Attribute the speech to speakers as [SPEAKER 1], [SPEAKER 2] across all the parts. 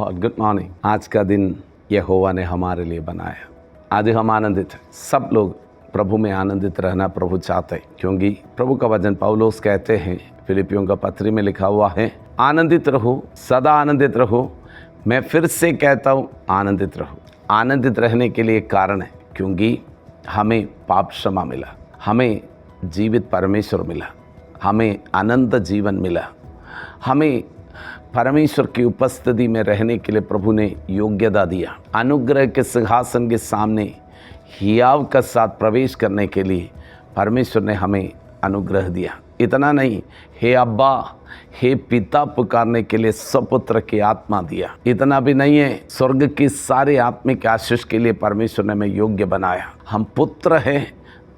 [SPEAKER 1] Lord. Good morning. आज का दिन यहोवा ने हमारे लिए बनाया। आज हम आनंदित हैं। सब लोग प्रभु में आनंदित रहना प्रभु चाहते हैं, क्योंकि प्रभु का वचन पौलुस कहते हैं, फिलिपियों का पत्री में लिखा हुआ है, आनंदित रहो, सदा आनंदित रहो। मैं फिर से कहता हूँ, आनंदित रहो। आनंदित रहने के लिए एक कारण है, क्योंकि हमें पाप क्षमा मिला, हमें जीवित परमेश्वर मिला, हमें अनंत जीवन मिला, हमें परमेश्वर की उपस्थिति में रहने के लिए प्रभु ने योग्यता दिया। अनुग्रह के सिंहासन के सामने हियाव का साथ प्रवेश करने के लिए परमेश्वर ने हमें अनुग्रह दिया। इतना नहीं, हे अब्बा, हे पिता पुकारने के लिए सपुत्र की आत्मा दिया। इतना भी नहीं है, स्वर्ग की सारे आत्मिक आशीष के लिए परमेश्वर ने हमें योग्य बनाया। हम पुत्र हैं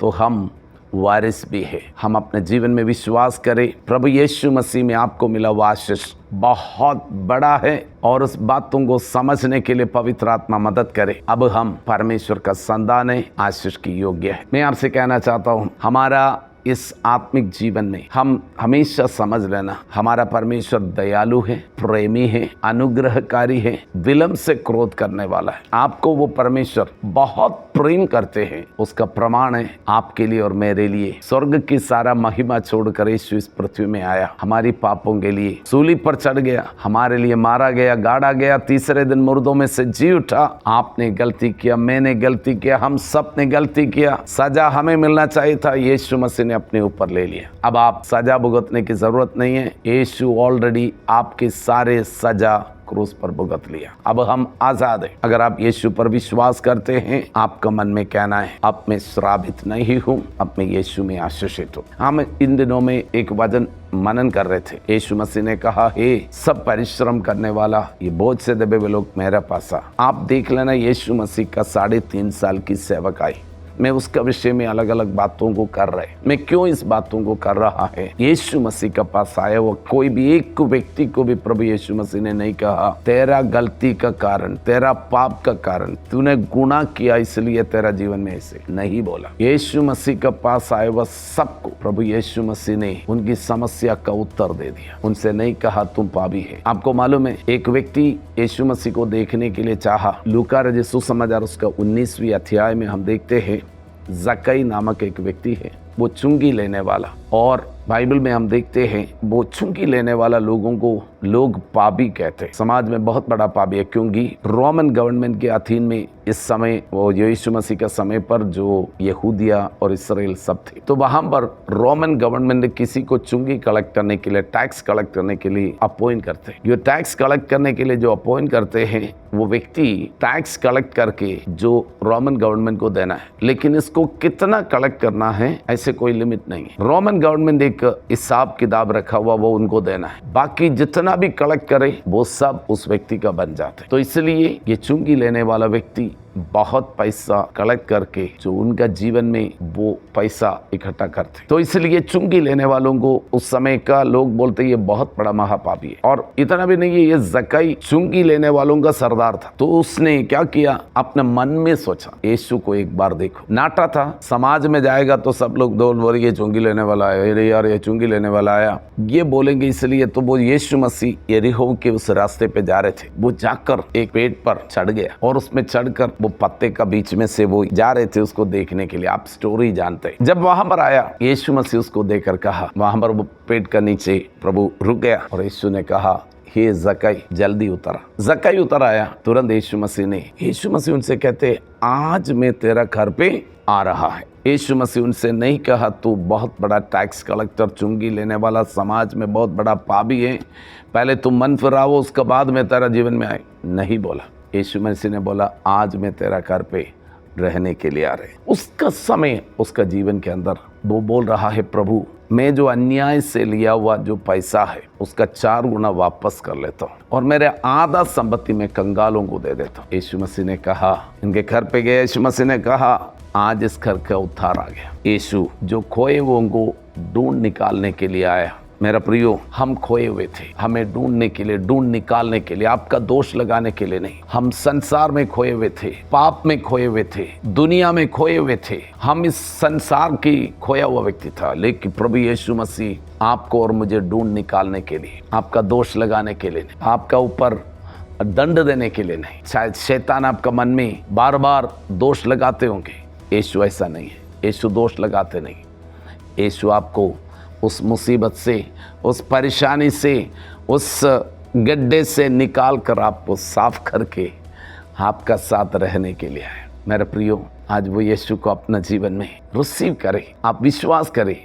[SPEAKER 1] तो हम वारिस भी है। हम अपने जीवन में विश्वास करें, प्रभु यीशु मसीह में आपको मिला हुआ आशीष बहुत बड़ा है, और उस बातों को समझने के लिए पवित्र आत्मा मदद करे। अब हम परमेश्वर का संतान है, आशीष की योग्य है। मैं आपसे कहना चाहता हूँ, हमारा इस आत्मिक जीवन में हम हमेशा समझ लेना, हमारा परमेश्वर दयालु है, प्रेमी है, अनुग्रहकारी है, विलंब से क्रोध करने वाला है। आपको वो परमेश्वर बहुत प्रेम करते हैं। उसका प्रमाण है आपके लिए और मेरे लिए। स्वर्ग की सारा महिमा छोड़कर यीशु इस पृथ्वी में आया, हमारी पापों के लिए सूली पर चढ़ गया, हमारे लिए मारा गया, गाड़ा गया, तीसरे दिन मुर्दों में से जी उठा। आपने गलती किया, मैंने गलती किया, हम सब ने गलती किया। सजा हमें मिलना चाहिए था, यीशु मसीह ने अपने ऊपर ले लिया। अब आप सजा भुगतने की जरूरत नहीं है, यीशु ऑलरेडी आपके सारे सजा क्रूस पर भुगत लिया। अब हम आजाद हैं। अगर आप यीशु पर विश्वास करते हैं, आपका मन में कहना है, अब मैं श्रापित नहीं हूँ, अब मैं यीशु में आशीषित हूँ। हम इन दिनों में एक वचन मनन कर रहे थे। यीशु मसीह ने कहा, हे सब परिश्रम करने वाला, ये बोझ से दबे हुए लोग मेरे पास आ। आप देख लेना, यीशु मसीह का 3.5 साल की सेवकाई, मैं उसका विषय में अलग अलग बातों को कर रहे। मैं क्यों इस बातों को कर रहा है? यीशु मसीह के पास आया वो कोई भी एक व्यक्ति को भी प्रभु यीशु मसीह ने नहीं कहा, तेरा गलती का कारण, तेरा पाप का कारण, तूने गुनाह किया इसलिए तेरा जीवन में ऐसे नहीं बोला। यीशु मसीह के पास आए वह सबको प्रभु यीशु मसीह ने उनकी समस्या का उत्तर दे दिया। उनसे नहीं कहा तुम पापी है। आपको मालूम है, एक व्यक्ति यीशु मसीह को देखने के लिए चाहा। लूका रचित सुसमाचार उसका 19वीं अध्याय में हम देखते हैं, जक्कई नामक एक व्यक्ति है, वो चुंगी लेने वाला, और बाइबल में हम देखते हैं वो चुंगी लेने वाला लोगों को लोग पापी कहते हैं। समाज में बहुत बड़ा पापी है, क्योंकि रोमन गवर्नमेंट के अधीन में इस समय, वो यीशु मसीह के समय पर जो यहूदिया और इसराइल सब थे, तो वहां पर रोमन गवर्नमेंट ने किसी को चुंगी कलेक्ट करने के लिए, टैक्स कलेक्ट करने के लिए अपॉइंट करते हैं। ये टैक्स कलेक्ट करने के लिए जो अपॉइंट करते हैं, वो व्यक्ति टैक्स कलेक्ट करके जो रोमन गवर्नमेंट को देना है, लेकिन इसको कितना कलेक्ट करना है ऐसे कोई लिमिट नहीं है। रोमन गवर्नमेंट एक हिसाब किताब रखा हुआ, वो उनको देना है। बाकी जितना भी कलेक्ट करे वो सब उस व्यक्ति का बन जाता है। तो इसलिए ये चुंगी लेने वाला व्यक्ति बहुत पैसा कलेक्ट करके जो उनका जीवन में वो पैसा इकट्ठा करते, तो इसलिए चुंगी लेने वालों को उस समय का लोग बोलते ये बहुत बड़ा महापापी है। और इतना भी नहीं है, ये जक्कई चुंगी लेने वालों का सरदार था। तो उसने क्या किया, अपने मन में सोचा, यीशु को एक बार देखो। नाटा था, समाज में जाएगा तो सब लोग दो ये चुंगी लेने वाला आया, अरे यार ये चुंगी लेने वाला आया, ये बोलेंगे। इसलिए तो वो यीशु मसीह यरीहो के उस रास्ते पे जा रहे थे, वो जाकर एक पेड़ पर चढ़ गया, और उसमें चढ़कर वो पत्ते का बीच में से वो जा रहे थे उसको देखने के लिए। आप स्टोरी जानते हैं। जब वहां पर आया, यीशु मसीह उसको देखकर कहा, वहां पर वो पेड़ के नीचे प्रभु रुक गया, और यीशु ने कहा, हे जक्कई जल्दी उतरा। जक्कई उतर आया। तुरंत यीशु मसीह उनसे कहते, आज मैं तेरा घर पे आ रहा है। यीशु मसीह उनसे नहीं कहा तू बहुत बड़ा टैक्स कलेक्टर, चुंगी लेने वाला, समाज में बहुत बड़ा पापी है, पहले तू मन फिराओ, उसके बाद में तेरा जीवन में आए। नहीं बोला। यीशु मसीह ने बोला, आज मैं तेरा घर पे रहने के लिए आ रहे। उसका समय, उसका जीवन के अंदर वो बोल रहा है, प्रभु मैं जो अन्याय से लिया हुआ जो पैसा है उसका 4 गुना वापस कर लेता हूँ, और मेरे आधा संपत्ति में कंगालों को दे देता हूँ। यीशु मसीह ने कहा, इनके घर पे गए, यीशु मसीह ने कहा, आज इस घर का उद्धार आ गया। यीशु जो खोए हुए को ढूंढ निकालने के लिए आया। मेरा प्रियो, हम खोए हुए थे, हमें ढूंढने के लिए, ढूंढ निकालने के लिए, आपका दोष लगाने के लिए नहीं। हम संसार में खोए हुए थे, पाप में खोए हुए थे, दुनिया में खोए हुए थे। हम इस संसार की खोया हुआ व्यक्ति था, लेकिन प्रभु यीशु मसीह आपको और मुझे ढूंढ निकालने के लिए, आपका दोष लगाने के लिए, आपका ऊपर दंड देने के लिए नहीं। शायद शैतान आपका मन में बार बार दोष लगाते होंगे, यीशु ऐसा नहीं है। यीशु दोष लगाते नहीं। यीशु आपको उस मुसीबत से, उस परेशानी से, उस गड्ढे से निकाल कर आपको साफ करके आपका साथ रहने के लिए है। मेरे प्रियो, आज वो यीशु को अपना जीवन में रिसीव करें, आप विश्वास करें,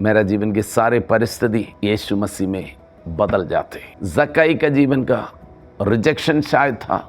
[SPEAKER 1] मेरा जीवन के सारे परिस्थिति यीशु मसीह में बदल जाते। ज़क्कई का जीवन का रिजेक्शन शायद था,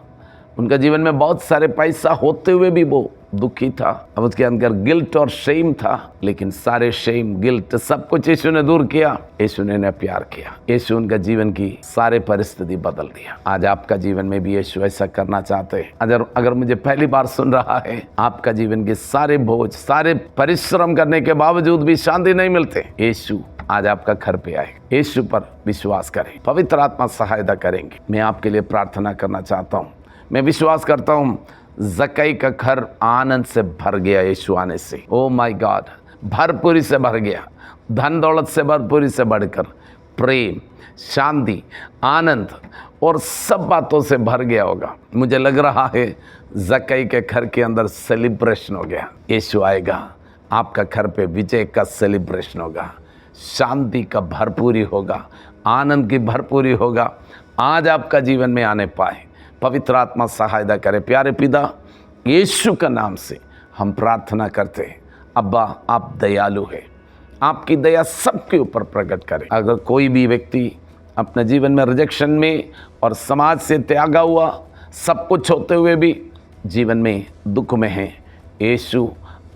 [SPEAKER 1] उनका जीवन में बहुत सारे पैसा होते हुए भी वो दुखी था। अब उसके अंदर गिल्ट और शेम था, लेकिन सारे शेम, गिल्ट, सब कुछ यीशु ने दूर किया। यीशु ने उन्हें प्यार किया। यीशु उनका जीवन की सारे परिस्थिति बदल दिया। आज आपका जीवन में भी यीशु ऐसा करना चाहते हैं। अगर मुझे पहली बार सुन रहा है, आपका जीवन के सारे बोझ, सारे परिश्रम करने के बावजूद भी शांति नहीं मिलते, यीशु आज आपका घर पे आए। यीशु पर विश्वास करें, पवित्र आत्मा सहायता करेंगे। मैं आपके लिए प्रार्थना करना चाहता हूँ। मैं विश्वास करता हूँ ज़क्कई का घर आनंद से भर गया यीशु आने से। ओ माय गॉड, भरपूरी से भर गया, धन दौलत से भरपूरी से बढ़कर प्रेम, शांति, आनंद और सब बातों से भर गया होगा। मुझे लग रहा है ज़क्कई के घर के अंदर सेलिब्रेशन हो गया। यीशु आएगा, आपका घर पे विजय का सेलिब्रेशन होगा, शांति का भरपूरी होगा, आनंद की भरपूरी होगा। आज आपका जीवन में आने पाए, पवित्र आत्मा सहायता करे। प्यारे पिता, यीशु का नाम से हम प्रार्थना करते हैं। अब्बा, आप दयालु हैं, आपकी दया सबके ऊपर प्रकट करें। अगर कोई भी व्यक्ति अपने जीवन में रिजेक्शन में और समाज से त्यागा हुआ, सब कुछ होते हुए भी जीवन में दुख में है, यीशु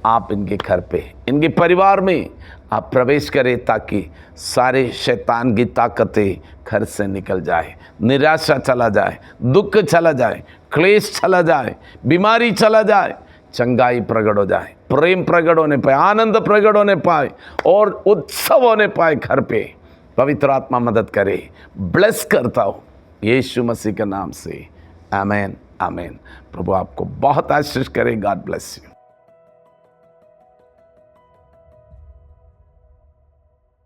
[SPEAKER 1] आप इनके घर पे, इनके परिवार में आप प्रवेश करें, ताकि सारे शैतान की ताकतें घर से निकल जाए, निराशा चला जाए, दुख चला जाए, क्लेश चला जाए, बीमारी चला जाए, चंगाई प्रकट हो जाए, प्रेम प्रकट होने पाए, आनंद प्रकट होने पाए और उत्सव होने पाए घर पे। पवित्र आत्मा मदद करे। ब्लेस करता हूँ यीशु मसीह के नाम से, आमेन, आमेन। प्रभु आपको बहुत आशीष करे। God bless you.